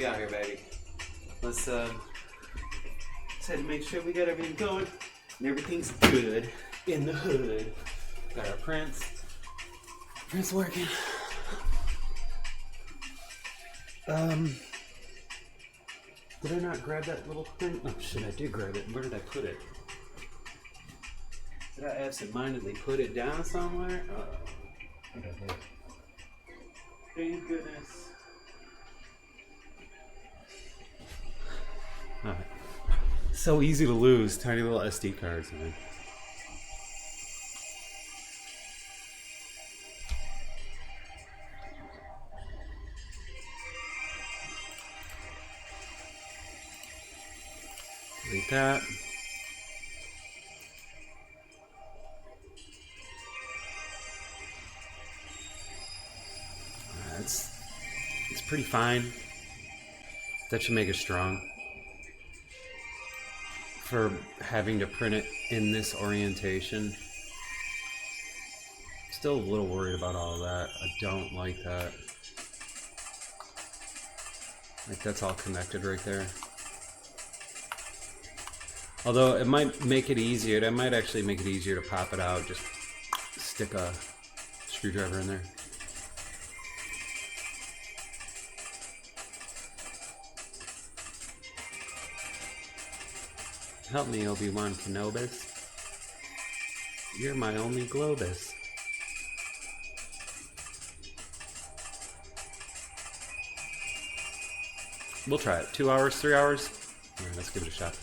we out here, baby. Let's make sure we got everything going and everything's good in the hood. Got our prints. Prints working. Did I not grab that little thing? Oh shit, I did grab it. Where did I put it? Did I absentmindedly put it down somewhere? Thank goodness. Alright. So easy to lose. Tiny little SD cards, man. Delete that. It's pretty fine. That should make it strong. For having to print it in this orientation. Still a little worried about all of that. I don't like that. Like that's all connected right there. Although it might make it easier. It might actually make it easier to pop it out. Just stick a screwdriver in there. Help me, Obi-Wan Kenobis. You're my only Globus. We'll try it. 2 hours, 3 hours? Alright, let's give it a shot.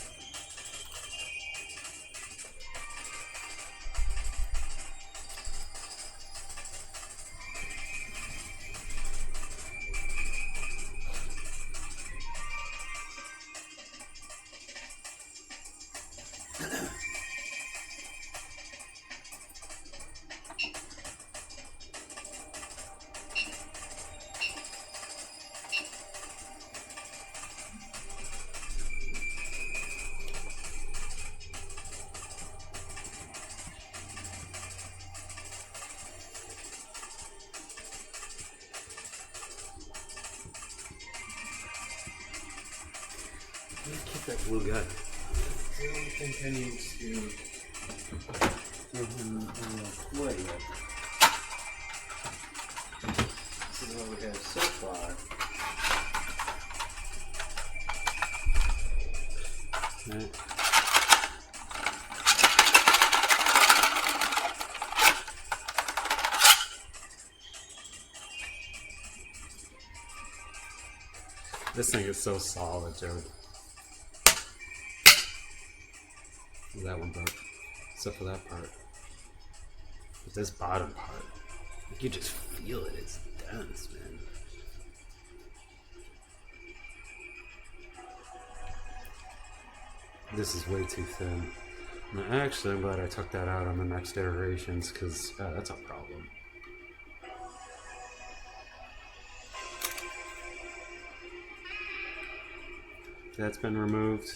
That blue gun. I don't think I need to give him a little play yet. This is what we have so far. Right. This thing is so solid, Joe. That one broke, except for that part. But this bottom part, like you just feel it. It's dense, man. This is way too thin. And actually, I'm glad I took that out on the next iterations because that's a problem. That's been removed.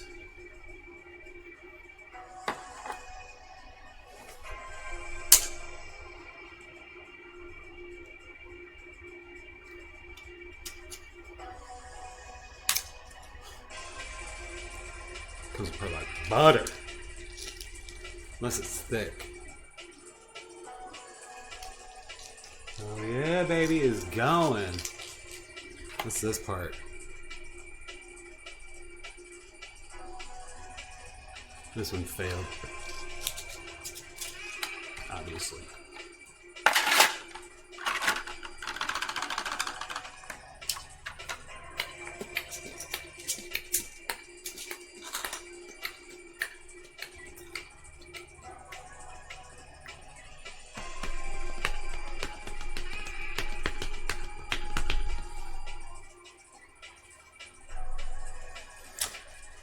Comes apart like butter. Unless it's thick. Oh yeah, baby is going. What's this part? This one failed. Obviously.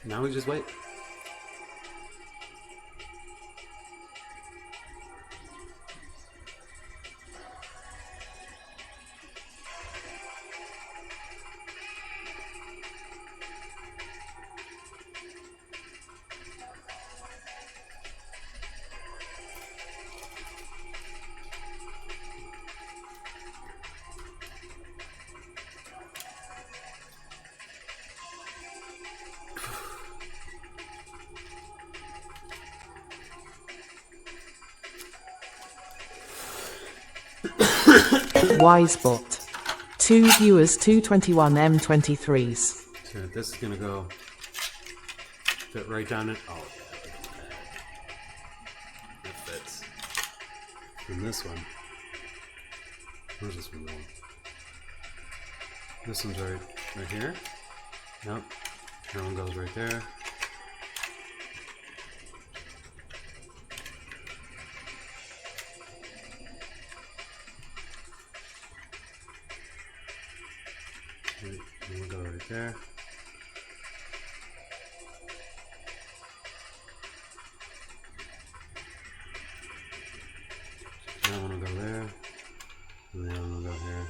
Now we just wait. Wisebot. 2 viewers, 221 M23s. So this is gonna go fit right down it. Oh, yeah, it fits. And this one, where's this one going? This one's right here. Nope. That one goes right there. We'll go right there. That one will go there. And the other one will go here.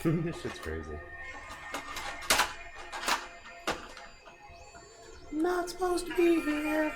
This shit's crazy. Not supposed to be here.